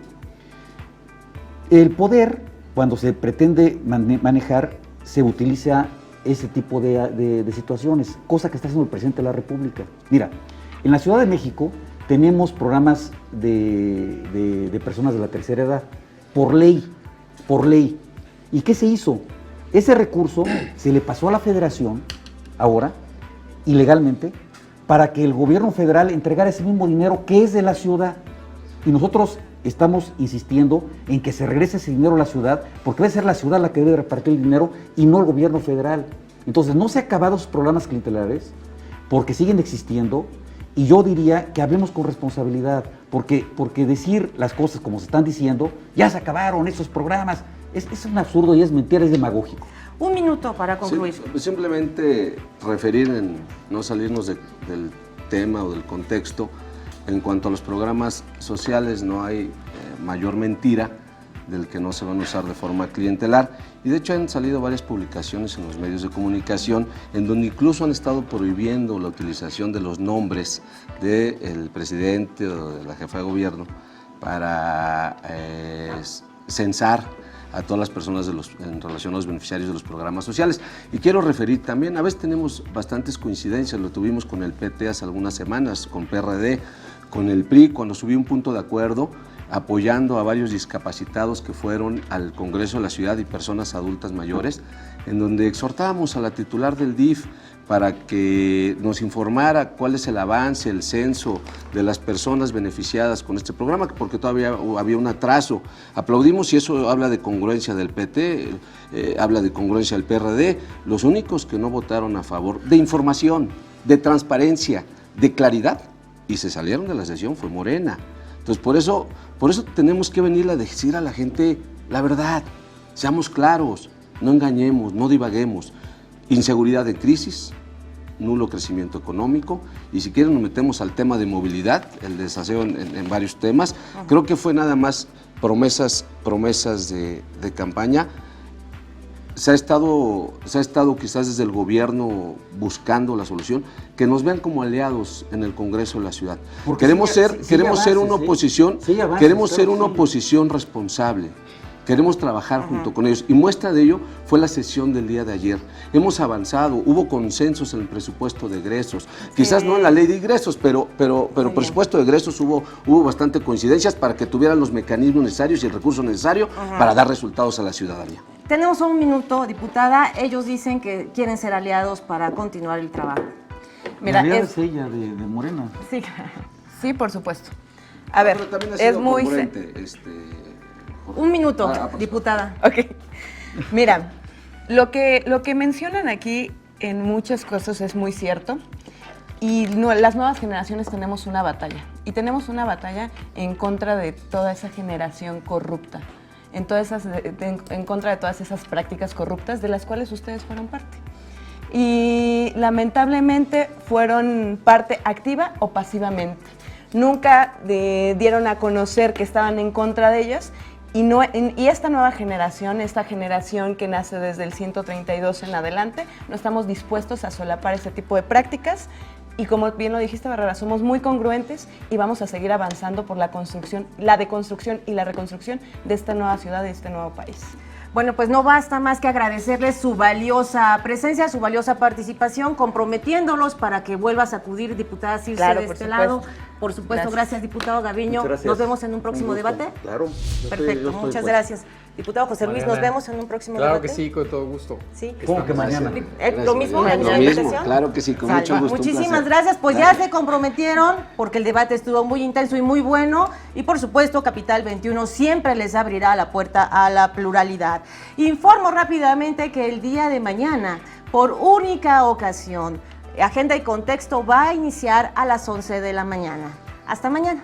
El poder, cuando se pretende manejar, se utiliza ese tipo de situaciones, cosa que está haciendo el presidente de la República. Mira, en la Ciudad de México tenemos programas de personas de la tercera edad, por ley. ¿Y qué se hizo? Ese recurso se le pasó a la Federación, ahora, ilegalmente, para que el gobierno federal entregara ese mismo dinero que es de la ciudad. Y nosotros estamos insistiendo en que se regrese ese dinero a la ciudad, porque debe ser la ciudad la que debe repartir el dinero y no el gobierno federal. Entonces, no se han acabado esos programas clientelares, porque siguen existiendo, y yo diría que hablemos con responsabilidad, porque decir las cosas como se están diciendo, ya se acabaron esos programas, es un absurdo y es mentira, es demagógico. 1 minuto para concluir. Sí, simplemente referir, no salirnos del tema o del contexto, en cuanto a los programas sociales no hay mayor mentira del que no se van a usar de forma clientelar, y de hecho han salido varias publicaciones en los medios de comunicación en donde incluso han estado prohibiendo la utilización de los nombres del presidente o de la jefa de gobierno para censar a todas las personas en relación a los beneficiarios de los programas sociales. Y quiero referir también, a veces tenemos bastantes coincidencias, lo tuvimos con el PT hace algunas semanas, con PRD, con el PRI, cuando subí un punto de acuerdo apoyando a varios discapacitados que fueron al Congreso de la Ciudad y personas adultas mayores, en donde exhortábamos a la titular del DIF para que nos informara cuál es el avance, el censo de las personas beneficiadas con este programa, porque todavía había un atraso. Aplaudimos, y eso habla de congruencia del PT, habla de congruencia del PRD, los únicos que no votaron a favor de información, de transparencia, de claridad, y se salieron de la sesión, fue Morena. Entonces, por eso tenemos que venir a decir a la gente la verdad, seamos claros, no engañemos, no divaguemos. Inseguridad de crisis, nulo crecimiento económico, y si quieren nos metemos al tema de movilidad, el desaseo en varios temas. Creo que fue nada más promesas de campaña. Se ha estado quizás desde el gobierno buscando la solución, que nos vean como aliados en el Congreso de la ciudad. Porque queremos ser una oposición, queremos ser una oposición responsable. Queremos trabajar junto con ellos, y muestra de ello fue la sesión del día de ayer. Hemos avanzado, hubo consensos en el presupuesto de egresos, quizás no en la ley de ingresos, pero presupuesto de egresos hubo bastante coincidencias para que tuvieran los mecanismos necesarios y el recurso necesario para dar resultados a la ciudadanía. Tenemos 1 minuto, diputada. Ellos dicen que quieren ser aliados para continuar el trabajo. Mira, es ella de Morena. Sí. Sí, por supuesto. A ver, es muy... 1 minuto, diputada. Ok. Mira, lo que mencionan aquí en muchas cosas es muy cierto, y las nuevas generaciones tenemos una batalla, y tenemos una batalla en contra de toda esa generación corrupta, en contra de todas esas prácticas corruptas de las cuales ustedes fueron parte. Y lamentablemente fueron parte activa o pasivamente. Nunca dieron a conocer que estaban en contra de ellas. Y esta nueva generación, esta generación que nace desde el 132 en adelante, no estamos dispuestos a solapar ese tipo de prácticas, Y como bien lo dijiste, Bárbara, somos muy congruentes y vamos a seguir avanzando por la construcción, la deconstrucción y la reconstrucción de esta nueva ciudad, de este nuevo país. Bueno, pues no basta más que agradecerles su valiosa presencia, su valiosa participación, comprometiéndolos para que vuelvas a acudir, diputada Circe, Claro, de por este supuesto. lado. Por supuesto, gracias, diputado Garbiño. Muchas gracias. Nos vemos en un próximo gusto. debate. Claro. Perfecto, muchas pues. gracias. Diputado José Luis, nos Mariana. vemos en un próximo Claro debate. que sí, con todo gusto. Sí. ¿Cómo que mañana? Lo mismo, la Lo misma mismo, invitación. claro que sí, con Sale. mucho gusto. un Muchísimas placer. gracias, pues ya se comprometieron porque el debate estuvo muy intenso y muy bueno y por supuesto Capital 21 siempre les abrirá la puerta a la pluralidad. Informo rápidamente que el día de mañana, por única ocasión, Agenda y Contexto va a iniciar a las 11 de la mañana. Hasta mañana.